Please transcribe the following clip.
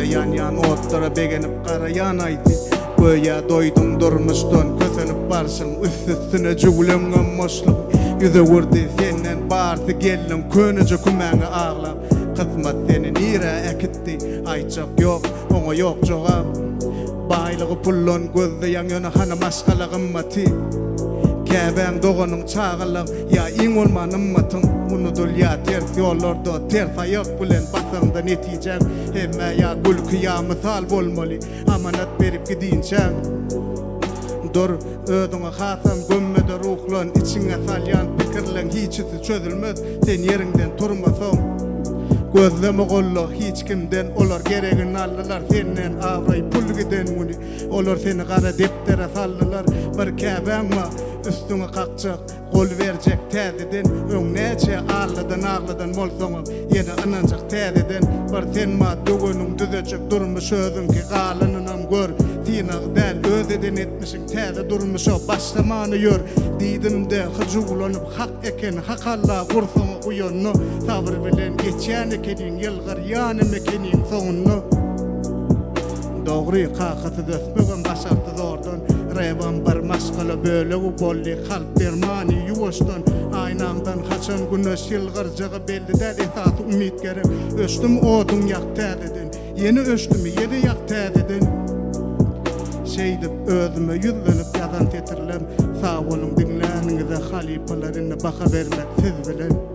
Şöyle yan otlara begenip karayan aydı. Göya doydum durmuştan kösenip barsın üstüne cügülüngün moşluk. Yüze vurdu senden bardı gelin könüce kümeni ağlam. Kızmat seni nire ekitti ayçak yok ona yok cevap. Baylığı pullon gözde yan yana hana maşkalagım mati. Käbäň doganın çağılam ya iň olmanım matın unudul ya ters yollarda ters ayak bilen basanda netijem hemme ya gülkü ya misal bolmaly amanat berip gidinçäň dur ödüňe hasam gömmede ruhlan içiňe salyan pikirleň hiçisi çözülmez sen yerinden turmasaň gözleme golla hiç kimden olar geregin aldılar senden avray pul giden muni olar seni kara deptere saldılar bir käbäňme üstüne kakçak kol verecek täzeden öňneçe ağladan molsoňam ýene anancak täzeden bir sen ma dögünüň düzejek durmuş özüňki galynynam gör tiýnag däl özeden etmişiň täze durmuşa başlamany ýör diýdimde hyjulanyp hak eken hak Allah gursaň uýanny sabr bilen geçýän ekeniň ýylgyr ýany mekeniň soňuny dogry kakasy desmegen başardy zordan revan bir maşgala böyle u bolly halk dermany ýuwaşdan aynamdan haçan güneş ýylgyrjagy belli däl esasy umyt gerek öçdüm oduň ýak täzeden ýeni öçdüm ýene ýak täzeden şeýdip özüme ýüzlenip ýazan tetirlem sag boluň dinläniňize halipalaryny baka bermek siz bilen